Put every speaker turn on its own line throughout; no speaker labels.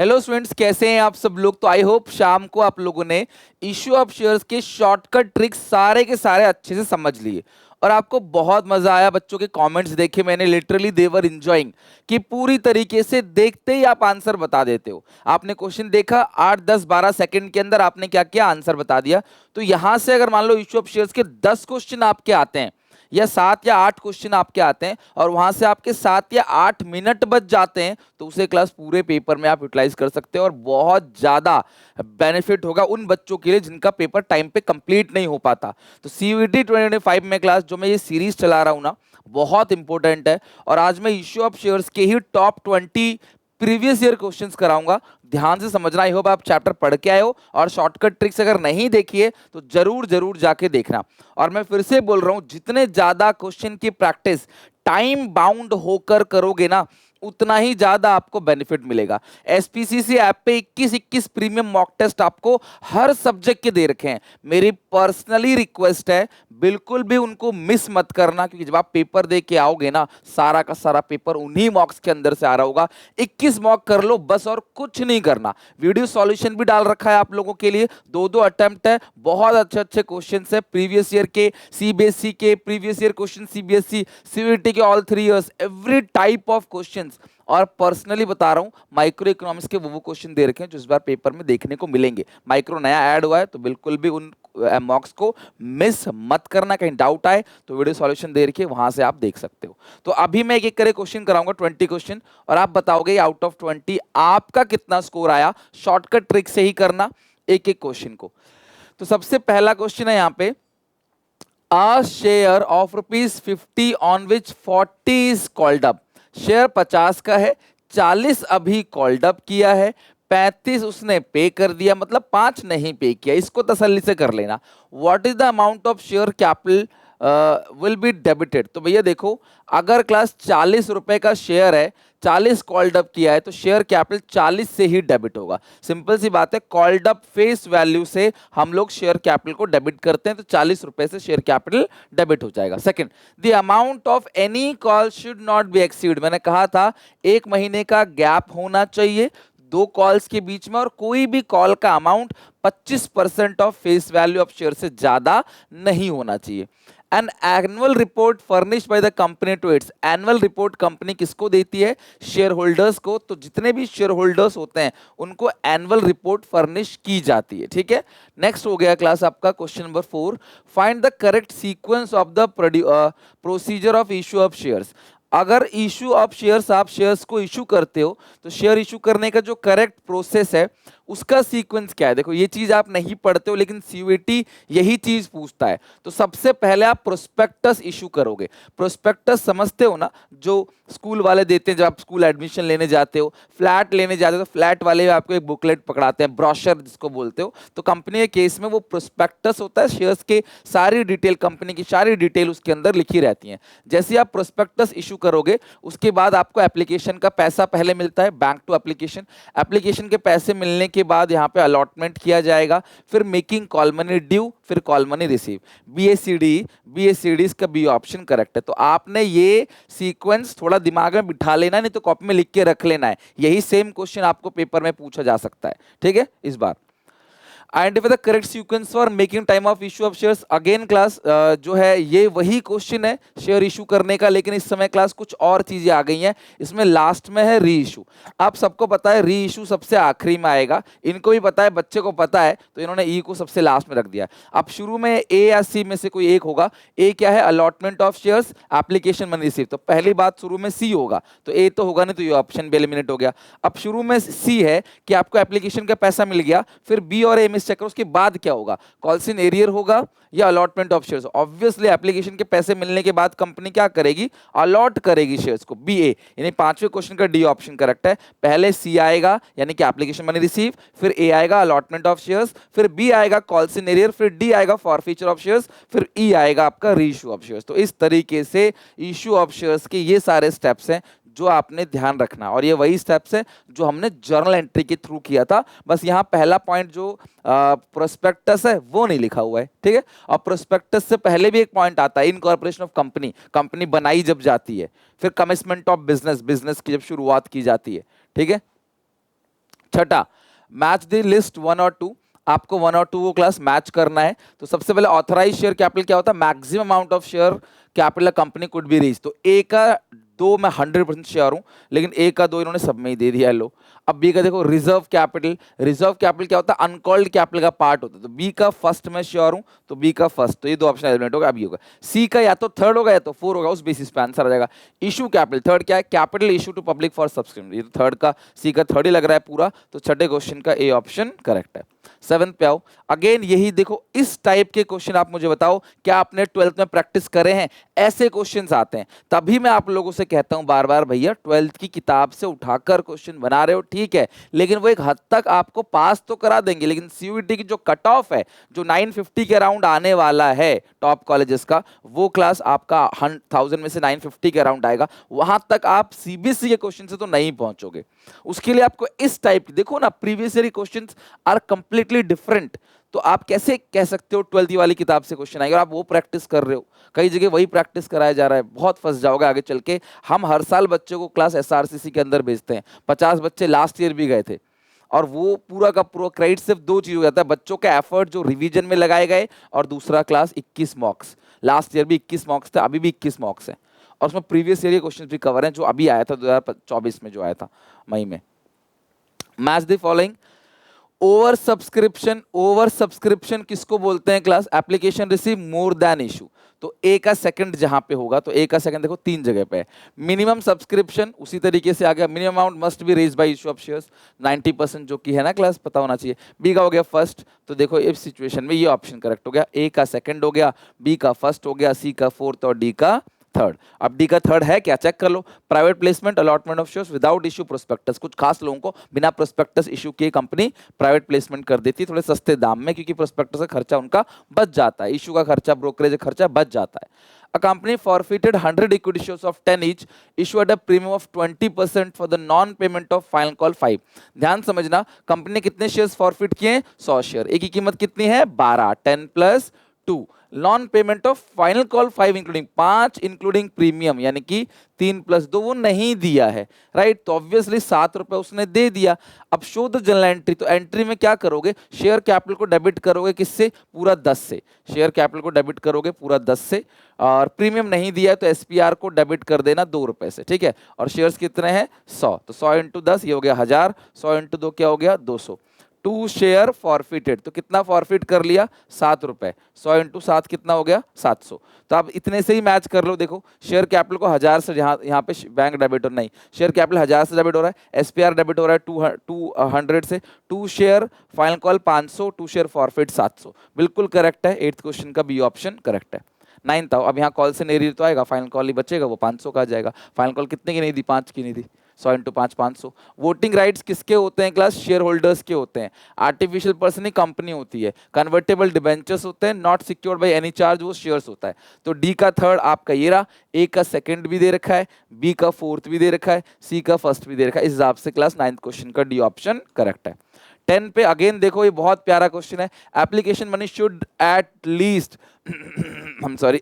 Hello students, कैसे हैं आप सब लोग। तो आई होप शाम को आप लोगों ने इश्यू ऑफ शेयर्स के शॉर्टकट ट्रिक्स सारे के सारे अच्छे से समझ लिए और आपको बहुत मजा आया। बच्चों के कमेंट्स देखे मैंने, लिटरली देवर इंजॉइंग कि पूरी तरीके से देखते ही आप आंसर बता देते हो। आपने क्वेश्चन देखा, 8 10 12 सेकंड के अंदर आपने क्या किया, आंसर बता दिया। तो यहां से अगर मान लो इश्यू ऑफ शेयर्स के 10 क्वेश्चन आपके आते हैं या 7 या 8 क्वेश्चन आपके आते हैं और वहां से आपके 7 या 8 मिनट बच जाते हैं, तो उसे क्लास पूरे पेपर में आप यूटिलाइज कर सकते हो और बहुत ज्यादा बेनिफिट होगा उन बच्चों के लिए जिनका पेपर टाइम पे कंप्लीट नहीं हो पाता। तो सीयूईटी 2025 में क्लास जो मैं ये सीरीज चला रहा हूँ ना, बहुत इंपॉर्टेंट है। और आज मैं इश्यू ऑफ शेयर्स के ही टॉप 20 प्रीवियस ईयर क्वेश्चंस कराऊंगा। ध्यान से समझना। आई होप आप चैप्टर पढ़ के आए हो और शॉर्टकट ट्रिक्स अगर नहीं देखी है तो जरूर जरूर जाके देखना। और मैं फिर से बोल रहा हूं, जितने ज्यादा क्वेश्चन की प्रैक्टिस टाइम बाउंड होकर करोगे ना, उतना ही ज्यादा आपको बेनिफिट मिलेगा। एसपीसीसी ऐप पे 21 प्रीमियम मॉक टेस्ट आपको हर सब्जेक्ट के दे रखे हैं। मेरी पर्सनली रिक्वेस्ट है, बिल्कुल भी उनको मिस मत करना, क्योंकि जब आप पेपर दे के आओगे ना, सारा का सारा पेपर उन्हीं मॉक्स के अंदर से आ रहा होगा। 21 मॉक कर लो बस, और कुछ नहीं करना। वीडियो सॉल्यूशन भी डाल रखा है आप लोगों के लिए, दो दो अटेम्प्ट है, बहुत अच्छे अच्छे क्वेश्चन है प्रीवियस ईयर के, सीबीएसई के previous year question, CBSE CUET के all 3 years, every type of question. और पर्सनली बता रहा हूं, माइक्रो इकोनॉमिक्स के वो क्वेश्चन दे रखे हैं जो इस बार पेपर में देखने को मिलेंगे। माइक्रो नया ऐड हुआ है, तो बिल्कुल भी उन मॉक्स को मिस मत करना। कहीं डाउट आए तो वीडियो सॉल्यूशन दे रखिए, वहां से आप देख सकते हो। तो अभी मैं एक एक करे क्वेश्चन कराऊंगा, 20 क्वेश्चन, और आप बताओगे आउट ऑफ 20 आपका कितना स्कोर आया। शॉर्टकट ट्रिक से ही करना एक एक क्वेश्चन को। तो सबसे पहला क्वेश्चन है यहाँ पे, a share of ₹50 on which 40 is called up. Share 50 का है, 40 अभी कॉल्ड अप किया है, 35 उसने पे कर दिया, मतलब 5 नहीं पे किया। इसको तसल्ली से कर लेना। What is the amount of share capital will be debited. तो भैया देखो, अगर क्लास 40 रुपए का शेयर है, 40 कॉल्ड अप किया है, तो शेयर कैपिटल 40 से ही डेबिट होगा। सिंपल सी बात है, कॉल्ड अप फेस वैल्यू से हम लोग शेयर कैपिटल को डेबिट करते हैं, तो 40 रुपए से शेयर कैपिटल डेबिट हो जाएगा। Second, the amount of any call should not be exceed. मैंने कहा था 1 महीने का गैप होना चाहिए दो कॉल्स के बीच में, और कोई भी कॉल का amount 25% of face value of share से ज्यादा नहीं होना चाहिए। An annual report furnished by the company to its. Annual report company किसको देती है? शेयर होल्डर्स को। तो जितने भी शेयर होल्डर्स होते हैं उनको एनुअल रिपोर्ट फर्निश की जाती है। ठीक है, नेक्स्ट हो गया क्लास आपका question number 4। Find the correct sequence of the procedure of issue of shares. अगर इशू ऑफ शेयर्स, आप शेयर्स को इशू करते हो, तो शेयर इशू करने का जो करेक्ट प्रोसेस है उसका सीक्वेंस क्या है। देखो, ये चीज आप नहीं पढ़ते हो लेकिन सीयूईटी यही चीज पूछता है। तो सबसे पहले आप प्रोस्पेक्टस इशू करोगे। प्रोस्पेक्टस समझते हो ना, जो स्कूल वाले देते हैं जब आप स्कूल एडमिशन लेने जाते हो, फ्लैट लेने जाते हो, तो फ्लैट वाले आपको एक बुकलेट पकड़ाते हैं, ब्रोशर जिसको बोलते हो। तो कंपनी के केस में वो प्रोस्पेक्टस होता है, शेयर्स के सारी डिटेल, कंपनी की सारी डिटेल उसके अंदर लिखी रहती है। जैसे आप प्रोस्पेक्टस इशू करोगे, उसके बाद आपको एप्लीकेशन का पैसा पहले मिलता है, बैंक टू एप्लीकेशन। एप्लीकेशन के पैसे मिलने के बाद यहाँ पे अलॉटमेंट किया जाएगा, फिर मेकिंग कॉल मनी ड्यू, फिर कॉल मनी रिसीव। बी ए इसका बी ऑप्शन करेक्ट है। तो आपने ये सीक्वेंस थोड़ा दिमाग में बिठा लेना, नहीं तो कॉपी में लिख के रख लेना है। यही सेम क्वेश्चन आपको पेपर में पूछा जा सकता है। ठीक है, इस बार identify the correct sequence for making time of issue of shares. Again class जो है ये वही क्वेश्चन है शेयर इशू करने का, लेकिन इस समय क्लास कुछ और चीजें आ गई हैं। इसमें लास्ट में है री इशू। आप सबको पता है री इशू सबसे आखिरी में आएगा, इनको भी पता है, बच्चे को पता है, तो इन्होंने ई को सबसे लास्ट में रख दिया। अब शुरू में ए या सी में से कोई एक होगा। ए क्या है? Allotment of shares, application money receive. तो पहली बात शुरू में सी होगा, तो ए तो होगा नहीं, तो ये ऑप्शन भी एलिमिनेट हो गया। अब शुरू में सी है कि आपको एप्लीकेशन का पैसा मिल गया, फिर बी और ए में चेक करो उसके बाद क्या होगा, कॉल्स इन एरियर होगा या allotment of shares. Obviously application के पैसे मिलने के बाद कंपनी क्या करेगी? अलॉट करेगी शेयर्स को, बी ए। यानी पांचवें क्वेश्चन का डी ऑप्शन करेक्ट है। पहले सी आएगा यानी कि एप्लीकेशन मनी रिसीव, फिर ए आएगा अलॉटमेंट ऑफ शेयर्स, फिर बी आएगा कॉल्स इन एरियर, फिर डी आएगा फॉरफीचर ऑफ शेयर्स, फिर ई आएगा आपका री इशू ऑफ शेयर्स। तो इस तरीके से इशू ऑफ शेयर्स के ये सारे स्टेप्स हैं जो आपने ध्यान रखना, और ये वही स्टेप्स है जो हमने जर्नल एंट्री के थ्रू किया था। बस यहाँ पहला पॉइंट जो प्रोस्पेक्टस है वो नहीं लिखा हुआ है। ठीक है, और प्रोस्पेक्टस से पहले भी एक पॉइंट आता है, इनकॉर्पोरेशन ऑफ कंपनी। कंपनी बनाई जब जाती है, फिर कमिटमेंट ऑफ बिजनेस, बिजनेस की जब शुरुआत की जाती है। ठीक है, छठा, मैच द लिस्ट 1 और 2। आपको 1 और 2 को क्लास मैच करना है। तो सबसे पहले ऑथराइज शेयर कैपिटल क्या होता है? Maximum amount of share capital company could be reach. तो ए का 2 मैं 100% श्योर हूं, लेकिन ए का 2 इन्होंने सब में ही दे दिया। लो, अब बी का देखो, रिजर्व कैपिटल। रिजर्व कैपिटल क्या होता है? अनकॉल्ड कैपिटल का पार्ट होता है। तो बी का फर्स्ट मैं श्योर हूं, तो बी का फर्स्ट। तो ये 2 ऑप्शन एलिमिनेट होगा। अब ये होगा सी का या तो थर्ड होगा या तो 4 होगा, उस बेसिस पे आंसर आ जाएगा। इशू कैपिटल, थर्ड क्या है? Capital issue to public for subscription. ये तो थर्ड का, सी का थर्ड ही लग रहा है पूरा, तो छठे क्वेश्चन का ए ऑप्शन करेक्ट है। 7th पे आओ। अगेन यही देखो, इस टाइप के क्वेश्चन आप मुझे बताओ, क्या आपने 12th में प्रैक्टिस करे हैं? ऐसे क्वेश्चंस आते हैं, तभी मैं आप लोगों से कहता हूं बार बार, भैया 12th की किताब से उठाकर क्वेश्चन बना रहे हो ठीक है, लेकिन वो एक हद तक आपको पास तो करा देंगे, लेकिन सीयूईटी की जो कट ऑफ है, जो 950 के अराउंड आने वाला है टॉप कॉलेजेस का, वो क्लास आपका 1000 में से 950 के अराउंड आएगा। वहां तक आप सीबीएसई के क्वेश्चन से तो नहीं पहुंचोगे। उसके लिए आपको इस टाइप की, देखो ना, previous year questions are completely different. तो आप कैसे कह सकते हो 12th वाली किताब से क्वेश्चन आएगा? आप वो प्रैक्टिस कर रहे हो, कई जगह वही प्रैक्टिस कराया जा रहा है, बहुत फंस जाओगे आगे चल के। हम हर साल बच्चों को क्लास एसआरसीसी के अंदर भेजते हैं, 50 बच्चे लास्ट ईयर भी गए थे, और वो पूरा का पूरा क्रेडिट सिर्फ 2 चीज हो जाता है, बच्चों का एफर्ट जो रिवीजन में लगाए गए, और दूसरा क्लास 21 मॉक्स। लास्ट ईयर भी 21 मॉक्स थे, अभी भी 21 मॉक्स हैं, और उसमें प्रीवियस ईयर के क्वेश्चन भी कवर हैं, जो अभी आया था 2024 में, जो आया था मई में। Match the following. Over subscription, over subscription किसको बोलते हैं class? Application receive more than issue. तो ए का सेकंड जहां पे होगा, तो ए का सेकंड देखो 3 जगह पे है। मिनिमम सब्सक्रिप्शन उसी तरीके से आ गया, minimum amount must be raise by issue of shares 90%, जो कि है ना क्लास, पता होना चाहिए। बी का हो गया फर्स्ट, तो देखो इस सिचुएशन में ये ऑप्शन करेक्ट हो गया। ए का सेकंड हो गया, बी का फर्स्ट हो गया, सी का फोर्थ और डी का थर्ड। अब डी का थर्ड है क्या, चेक कर लो। Private placement, allotment of shares without issue prospectus. कुछ खास लोगों को बिना प्रोस्पेक्टस इशू किए कंपनी प्राइवेट प्लेसमेंट कर देती है थोड़े सस्ते दाम में, क्योंकि प्रोस्पेक्टस का खर्चा उनका बच जाता है, इशू का खर्चा, ब्रोकरेज का खर्चा बच जाता है। A company forfeited 100 equity shares of 10 each, issue at a premium of 20% for the non-payment of final call 5। ध्यान समझना, कंपनी ने कितने शेयर्स फॉरफिट किए? 100 शेयर। एक की कीमत कितनी है? 12, 10 + 2। Non payment of final call 5 including 5 including premium, यानी कि 3 + 2 वो नहीं दिया है, राइट। तो ऑब्वियसली 7 रुपए उसने दे दिया। अब शो द जनरल एंट्री, तो एंट्री में क्या करोगे? शेयर कैपिटल को डेबिट करोगे, किससे? पूरा 10 से। शेयर कैपिटल को डेबिट करोगे पूरा 10 से, और प्रीमियम नहीं दिया है तो एसपीआर को डेबिट कर देना 2 रुपए से, ठीक है। और शेयर्स कितने हैं? 100, तो 100 × 10 ये हो गया 1000, 100 × 2 क्या हो गया? 200। 2 शेयर फॉरफिटेड, तो कितना फॉरफिट कर लिया? 7 रुपए। 100 × 7 कितना हो गया? 700। तो आप इतने से ही मैच कर लो। देखो शेयर कैपिटल को 1000 से, यहाँ पे बैंक डेबिट और नहीं, शेयर कैपिटल 1000 से डेबिट हो रहा है, एसपीआर डेबिट हो रहा है 200 से, 2 share final call 500, 2 share forfeit 700। बिल्कुल करेक्ट है, 8th क्वेश्चन का बी ऑप्शन करेक्ट है। 9th आओ। अब यहाँ कॉल से नहीं रही तो आएगा, फाइनल कॉल ही बचेगा, वो 500 का आ जाएगा। फाइनल कॉल कितने की नहीं दी? 5 की नहीं दी। 100 × 5 500। वोटिंग राइट्स किसके होते हैं क्लास? शेयर होल्डर्स के होते हैं। आर्टिफिशियल पर्सन ही कंपनी होती है। कन्वर्टेबल डिबेंचर्स होते हैं, not secured by any charge, वो शेयर्स होता है। तो डी का थर्ड आपका ये रहा, ए का सेकंड भी दे रखा है, बी का फोर्थ भी दे रखा है, सी का फर्स्ट भी दे रखा है। इस हिसाब से क्लास 9th क्वेश्चन का डी ऑप्शन करेक्ट है। 10 पे अगेन देखो, ये बहुत प्यारा क्वेश्चन है। Application money should at least I'm sorry,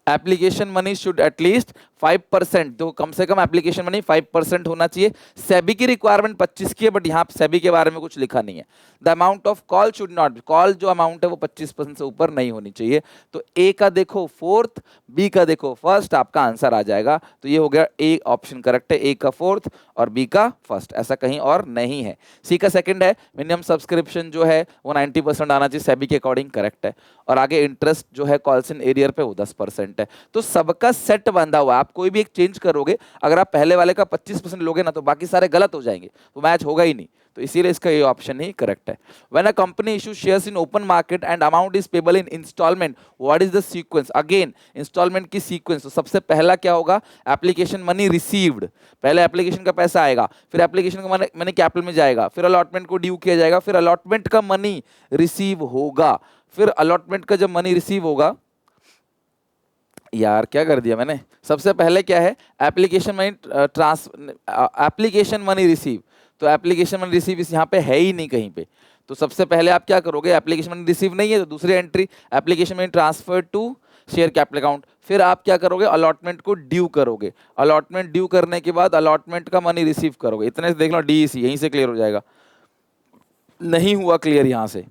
application money should at least 5%, तो कम से कम एप्लीकेशन मनी 5% होना चाहिए। सेबी की रिक्वायरमेंट 25 की है, बट यहाँ सेबी के बारे में कुछ लिखा नहीं है। The amount of call should not, call जो अमाउंट है वो 25% से ऊपर नहीं होनी चाहिए। तो ए का देखो फोर्थ, बी का देखो फर्स्ट, आपका आंसर आ जाएगा। तो ये हो गया ए ऑप्शन करेक्ट है, ए का फोर्थ और बी का फर्स्ट, ऐसा कहीं और नहीं है। सी का सेकंड है, मिनिमम सब्सक्रिप्शन जो है वो 90% आना चाहिए, सेबी के अकॉर्डिंग करेक्ट है। और आगे इंटरेस्ट जो है कॉल्स इन एरियर पे वो 10% है। तो सबका सेट बंधा हुआ है, आप कोई भी एक चेंज करोगे, अगर आप पहले वाले का 25% लोगे ना, तो बाकी सारे गलत हो जाएंगे, तो मैच होगा ही नहीं। तो इसीलिए इसका ये ऑप्शन ही करेक्ट है। When a company issue shares in open market and amount is payable in instalment, what is the sequence? Again instalment की सीक्वेंस, तो सबसे पहला क्या होगा? एप्लीकेशन मनी रिसीव्ड, पहले एप्लीकेशन का पैसा आएगा, फिर एप्लीकेशन का मनी कैपिटल में जाएगा, फिर अलॉटमेंट को ड्यू किया जाएगा, फिर अलॉटमेंट का मनी रिसीव होगा, फिर अलॉटमेंट का जब मनी रिसीव होगा, यार क्या कर दिया मैंने, सबसे पहले क्या है? Application money application money receive, तो एप्लीकेशन मनी रिसीव इस यहाँ पे है ही नहीं कहीं पे। तो सबसे पहले आप क्या करोगे? एप्लीकेशन मनी रिसीव नहीं है तो दूसरी entry, application money transfer to share capital account, फिर आप क्या करोगे, अलॉटमेंट को ड्यू करोगे, अलॉटमेंट ड्यू करने के बाद अलॉटमेंट का मनी रिसीव करोगे। इतने से देख लो डीईसी यहीं से क्लियर हो जाएगा। नहीं हुआ क्लियर यहाँ से,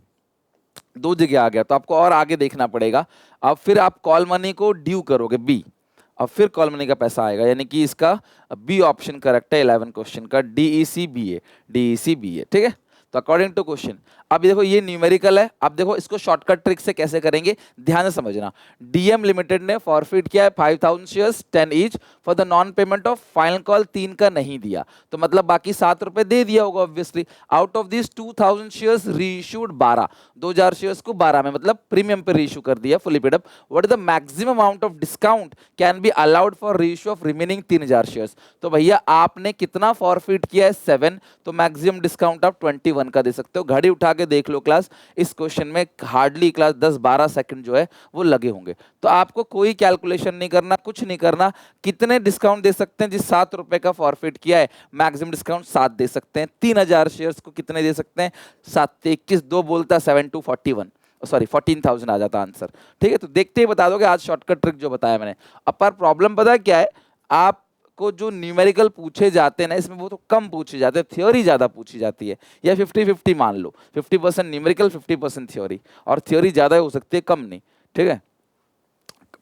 दो जगह आ गया तो आपको और आगे देखना पड़ेगा। अब फिर आप कॉल मनी को ड्यू करोगे बी, अब फिर कॉल मनी का पैसा आएगा, यानी कि इसका बी ऑप्शन करेक्ट है 11 क्वेश्चन का, डीईसी बी है, डीईसी बी है, ठीक है। तो अकॉर्डिंग टू क्वेश्चन, अब देखो ये न्यूमेरिकल है, अब देखो इसको शॉर्टकट ट्रिक से कैसे करेंगे ध्यान से समझना। डीएम लिमिटेड ने फॉरफिट किया है 5000 shares 10 each for the non payment of final call, 3 का नहीं दिया तो मतलब बाकी 7 रुपए दे दिया होगा obviously. Out of this 2000 shares reissued 12, 2000 shares को 12 में मतलब प्रीमियम पे रीइश्यू कर दिया fully paid up. What is the maximum amount of discount can be allowed for reissue of remaining 3000 shares. तो भैया आपने कितना फॉरफिट किया है 7, तो मैक्सिमम डिस्काउंट आप 21 का दे सकते हो। घड़ी उठा के देख लो क्लास, इस क्वेश्चन में हार्डली क्लास 10-12 सेकंड जो है वो लगे होंगे। तो आपको कोई कैलकुलेशन नहीं करना, कुछ नहीं करना, कितने डिस्काउंट दे सकते हैं जिस 7 रुपए का फॉरफिट किया है, मैक्सिमम डिस्काउंट 7 दे सकते हैं। 3000 शेयर्स को कितने दे सकते हैं, 7 21 2 बोलता 7 2 41, सॉरी 14,000 आ जाता आंसर, ठीक है। तो देखते ही बता दोगे आज शॉर्टकट ट्रिक जो बताया मैंने। अब पर प्रॉब्लम पता क्या है, आप को जो न्यूमेरिकल पूछे जाते हैं ना इसमें वो तो कम पूछे जाते हैं, थ्योरी ज़्यादा पूछी जाती है, या 50-50 मान लो, 50% न्यूमेरिकल 50% थ्योरी, और थ्योरी ज़्यादा हो सकती है कम नहीं, ठीक है।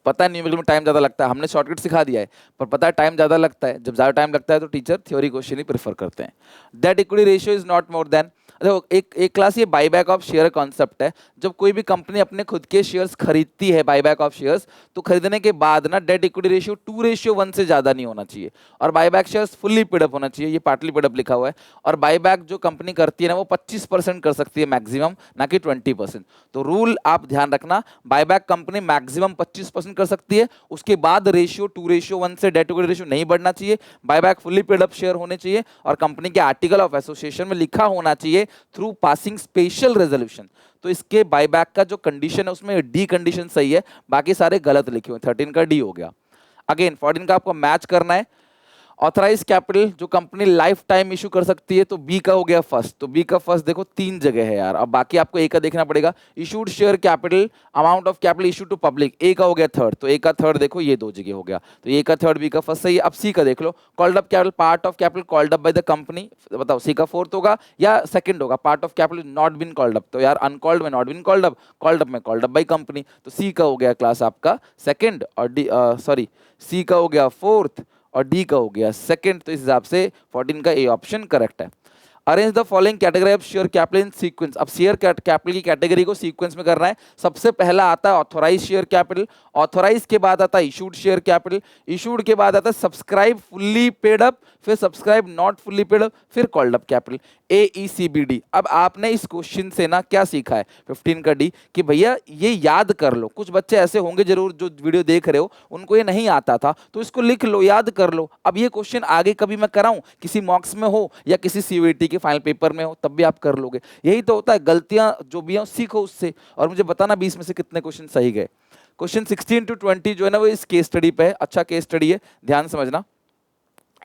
पता है न्यूमेरिकल में टाइम ज़्यादा लगता है, हमने शॉर्टकट सिखा दिया है, पर पता है टाइम ज़्यादा लगता है, जब ज़्यादा टाइम लगता है तो टीचर थ्योरी क्वेश्चन ही प्रेफर करते हैं। That equity ratio is not more than, देखो एक क्लास ये बाईबैक ऑफ शेयर कॉन्सेप्ट है। जब कोई भी कंपनी अपने खुद के शेयर्स खरीदती है, बाईबैक ऑफ शेयर्स, तो खरीदने के बाद ना डेट इक्विटी रेशियो 2:1 से ज्यादा नहीं होना चाहिए, और बाईबैक शेयर्स फुल्ली पेडअप होना चाहिए, ये पार्टली पेडअप लिखा हुआ है। और बाईबैक जो कंपनी करती है ना वो 25% कर सकती है मैक्सिमम, ना कि 20%। तो रूल आप ध्यान रखना, बाईबैक कंपनी मैक्सिमम 25% कर सकती है, उसके बाद रेशियो 2:1 से डेट इक्विटी रेशियो नहीं बढ़ना चाहिए, बाईबैक फुल्ली पेडअप शेयर होने चाहिए, और कंपनी के आर्टिकल ऑफ एसोसिएशन में लिखा होना चाहिए थ्रू पासिंग स्पेशल रेजोल्यूशन। तो इसके बायबैक का जो कंडीशन है उसमें डी कंडीशन सही है, बाकी सारे गलत लिखे हुए, 13 का डी हो गया। अगेन 14 का आपको मैच करना है। ऑथराइज कैपिटल जो कंपनी लाइफ टाइम इशू कर सकती है, तो बी का हो गया फर्स्ट, तो बी का फर्स्ट देखो 3 जगह है यार, अब बाकी आपको ए का देखना पड़ेगा। Issued share capital, amount of capital issue to public, A का हो गया थर्ड, तो ए का थर्ड देखो ये 2 जगह हो गया, तो ए का थर्ड बी का फर्स्ट सही है। अब सी का देख लो, called up capital, part of capital called up by the company, बताओ सी का फोर्थ होगा या सेकंड होगा, part of capital not been called up, तो यार अनकॉल्ड में नॉट बीन कॉल्ड अप में कॉल्ड अप बाय कंपनी, तो सी का हो गया क्लास आपका सेकंड, और डी सॉरी सी का हो गया फोर्थ, और डी का हो गया सेकंड, तो इस हिसाब से 14 का ए ऑप्शन करेक्ट है। Arrange the following category of share capital in sequence, अब शेयर कैपिटल की कैटेगरी को सीक्वेंस में करना है। सबसे पहला आता है ऑथोराइज शेयर कैपिटल, ऑथोराइज के बाद आता है इशूड शेयर कैपिटल, इशूड के बाद आता है सब्सक्राइब फुल्ली पेड अप, फिर subscribe not fully paid up, फिर कॉल्ड अप कैपिटल, AECBD। अब आपने इस क्वेश्चन से ना क्या सीखा है 15 का डी, कि भैया ये याद कर लो, कुछ बच्चे ऐसे होंगे जरूर जो वीडियो देख रहे हो उनको ये नहीं आता था, तो इसको लिख लो, याद कर लो। अब ये क्वेश्चन आगे कभी मैं कराऊं, किसी मॉक्स में हो या किसी CUET के फाइनल पेपर में हो, तब भी आप कर लोगे। यही तो होता है, गलतियां जो भी हैं सीखो उससे, और मुझे बताना 20 में से कितने क्वेश्चन सही गए। क्वेश्चन 16 to 20 जो है ना वो इस केस स्टडी पे है, अच्छा केस स्टडी है, ध्यान समझना।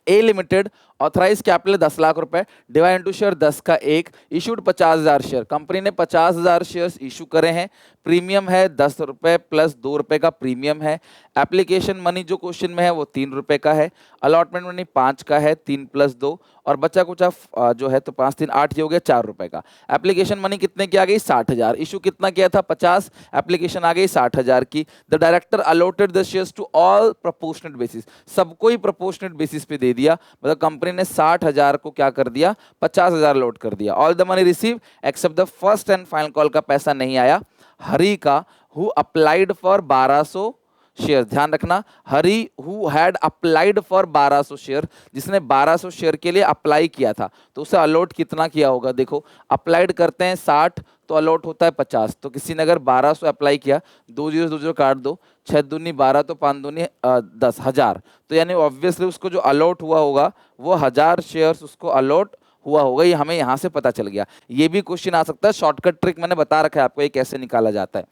ए लिमिटेड ऑथराइज कैपिटल 10 लाख रुपए, डिवाइड इनटू शेयर 10 का 1, इशूड 50,000 शेयर, कंपनी ने 50,000 शेयर्स इशू करे हैं, प्रीमियम है 10 रुपए प्लस 2 रुपए का प्रीमियम है, एप्लीकेशन मनी जो क्वेश्चन में है वो 3 रुपए का है, अलॉटमेंट मनी 5 का है, 3 प्लस 2, और बचा कुचा जो है तो 5 3 8 ये हो गया 4 रुपए का। एप्लीकेशन मनी कितने की आ गई 60,000, इशू कितना किया था 50, एप्लीकेशन आ गई 60,000 की। The director allotted the shares to all proportionate basis, सबको ही प्रोपोर्शनेट बेसिस पे दे दिया, मतलब कंपनी ने 60,000 को क्या कर दिया 50,000 लॉट कर दिया। All the money receive except the first and final call का पैसा नहीं आया। हरी का हु अप्लाइड फॉर 1200 शेयर, ध्यान रखना, Hari who had applied for 1200 share, जिसने 1200 शेयर के लिए अप्लाई किया था, तो उसे अलॉट कितना किया होगा, देखो अप्लाइड करते हैं 60 तो अलॉट होता है 50, तो किसी ने अगर 1200 अप्लाई किया, 2 जीरो 2 जीरो काट दो, 6 दूनी 12 तो 5 दूनी 10 हजार, तो यानी ऑब्वियसली उसको जो अलॉट हुआ होगा वो 1000 शेयर्स उसको अलॉट हुआ होगा, ये हमें यहाँ से पता चल गया। ये भी क्वेश्चन आ सकता है, शॉर्टकट ट्रिक मैंने बता रखा है आपको ये कैसे निकाला जाता है।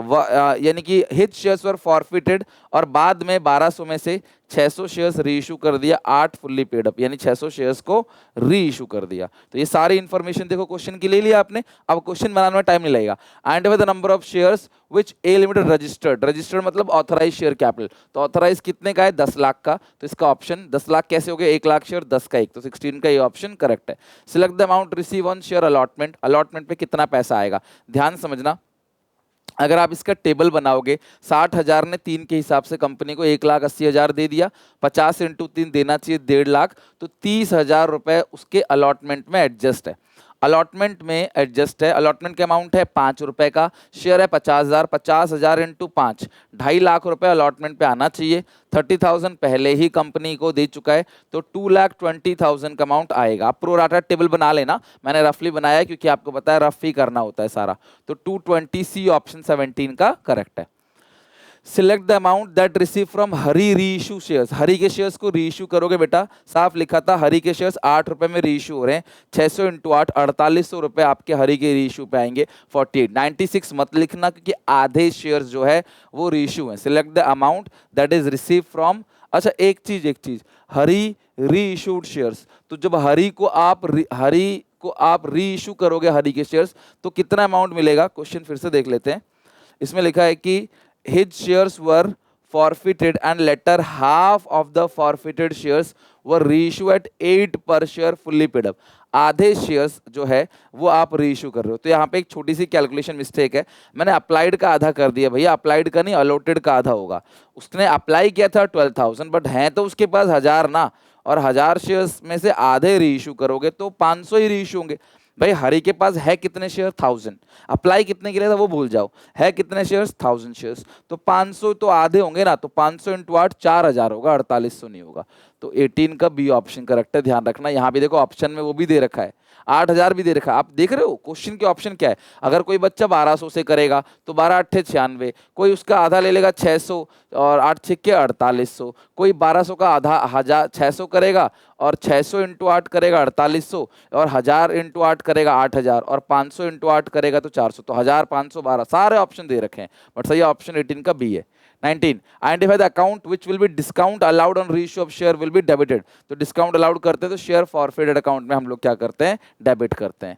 यानी कि हिज शेयर्स वर फॉरफिटेड, और बाद में 1200 में से 600 शेयर्स री इशू कर दिया, 8 फुल्ली पेड अप, यानी 600 शेयर्स को री इशू कर दिया। तो ये सारी इंफॉर्मेशन देखो क्वेश्चन की ले लिया आपने। अब क्वेश्चन बनाने में टाइम नहीं लगेगा। Identify the number of shares which A limited registered, registered मतलब ऑथराइज शेयर कैपिटल, तो ऑथराइज कितने का है 10 लाख का, तो इसका ऑप्शन 10 लाख कैसे हो गया, 1 लाख शेयर 10 का 1, तो 16 का ये ऑप्शन करेक्ट है। Select the amount receive on share allotment, allotment पे कितना पैसा आएगा, ध्यान समझना। अगर आप इसका टेबल बनाओगे, 60,000 ने 3 के हिसाब से कंपनी को 1,80,000 दे दिया, 50 इंटू 3 देना चाहिए 1.5 लाख, तो 30,000 रुपए उसके अलॉटमेंट में एडजस्ट है। अलॉटमेंट में एडजस्ट है, अलॉटमेंट का अमाउंट है 5 रुपए का, शेयर है 50,000, 50,000 इंटू 5, 2.5 लाख रुपए अलॉटमेंट पे आना चाहिए। 30,000 पहले ही कंपनी को दे चुका है, तो 2,20,000 का अमाउंट आएगा। आप प्रो राटा टेबल बना लेना, मैंने रफली बनाया है क्योंकि आपको पता है रफ ही करना होता है सारा। तो 220 सी ऑप्शन 17 का करेक्ट है। Select the amount that receive from Hari reissue shares, हरी के शेयर्स को री इशू करोगे बेटा, साफ लिखा था हरी के शेयर्स 8 रुपए में री इशू हो रहे हैं, 600 इंटू 8 4800 रुपए आपके हरी के री इशू पे आएंगे। 48 96 मत लिखना क्योंकि आधे शेयर्स जो है वो री इशू है। Select the amount that is receive from, अच्छा एक चीज हरी री इशूड शेयर्स, तो जब हरी को आप री इशू करोगे हरी के शेयर्स तो कितना अमाउंट मिलेगा, क्वेश्चन फिर से देख लेते हैं। इसमें लिखा है कि his shares were forfeited and later half of the forfeited shares were reissued at 8 per share fully paid up। आधे शेयर्स जो है वो आप रीइश्यू कर रहे हो, तो यहाँ पे एक छोटी सी कैलकुलेशन मिस्टेक है, मैंने अप्लाइड का आधा कर दिया भैया, अप्लाइड का नहीं अलॉटेड का आधा होगा। उसने अप्लाई किया था 12,000, बट है तो उसके पास 1000 ना, और 1000 शेयर्स में से आधे रीइश्यू करोगे तो 500 ही रीइश्यू होंगे। भाई हरी के पास है कितने शेयर 1000, अप्लाई कितने के लिए था वो भूल जाओ, है कितने शेयर्स 1000 शेयर्स, तो 500 तो आधे होंगे ना, तो 500 इंटू 8 4000 होगा, 4800 नहीं होगा। तो 18 का बी ऑप्शन करेक्ट है। ध्यान रखना यहाँ भी देखो ऑप्शन में वो भी दे रखा है, 8000 भी दे रखा है। आप देख रहे हो क्वेश्चन के ऑप्शन क्या है, अगर कोई बच्चा 1200 से करेगा तो 12 अट्ठे 96, कोई उसका आधा ले लेगा 600 और 8 छिक्के 4800, कोई 1200 का आधा 600 करेगा और 600 इंटू 8 करेगा 4800, और 1000 इंटू 8 करेगा 8000, और 500 इंटू 8 करेगा तो 400, तो 1000 500 12 सारे ऑप्शन दे रखे हैं, बट सही ऑप्शन 18 का बी है। 19 identify the account which will be discount allowed on reissue of share will be debited, तो डिस्काउंट अलाउड करते हैं तो शेयर फॉरफिटेड अकाउंट में हम लोग क्या करते हैं, डेबिट करते हैं।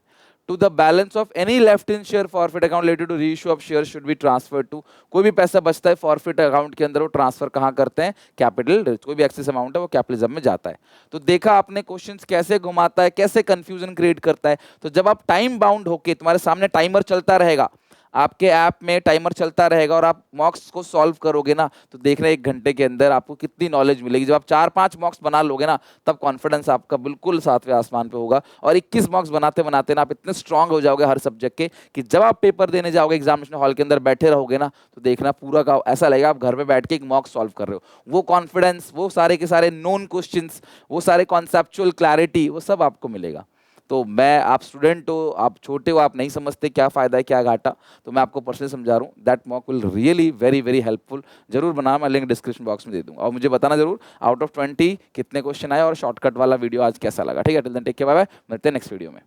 To the balance of any left in share forfeit account related to reissue of share should be transfer to, कोई भी पैसा बचता है फॉरफिट अकाउंट के अंदर वो ट्रांसफर कहाँ करते हैं, कैपिटल, कोई भी एक्सेस अमाउंट है वो कैपिटलिज्म में जाता है। तो देखा आपने क्वेश्चंस कैसे घुमाता है, कैसे कंफ्यूजन क्रिएट करता है। तो जब आप टाइम बाउंड होके, तुम्हारे सामने टाइमर चलता रहेगा, आपके ऐप में टाइमर चलता रहेगा और आप मॉक्स को सॉल्व करोगे ना, तो देख रहे 1 घंटे के अंदर आपको कितनी नॉलेज मिलेगी। जब आप 4-5 मॉक्स बना लोगे ना, तब कॉन्फिडेंस आपका बिल्कुल 7वें आसमान पे होगा, और 21 मॉक्स बनाते बनाते ना आप इतने स्ट्रांग हो जाओगे हर सब्जेक्ट के कि जब आप पेपर देने जाओगे एग्जामिनेशन हॉल के अंदर बैठे रहोगे ना, तो देखना पूरा का ऐसा लगेगा आप घर पे बैठ के एक मॉक सॉल्व कर रहे हो। वो कॉन्फिडेंस, वो सारे के सारे नोन क्वेश्चंस, वो सारे कॉन्सेप्चुअल क्लैरिटी, वो सब आपको मिलेगा। तो मैं, आप स्टूडेंट हो, आप छोटे हो, आप नहीं समझते क्या फ़ायदा है क्या घाटा, तो मैं आपको पर्सनली समझा रहा हूँ, that mock will really very very helpful. जरूर बनाना, मैं लिंक डिस्क्रिप्शन बॉक्स में दे दूँगा, और मुझे बताना जरूर आउट ऑफ 20 कितने क्वेश्चन आए और शॉर्टकट वाला वीडियो आज कैसा लगा। ठीक है, till then take care, bye bye, मिलते हैं नेक्स्ट वीडियो में।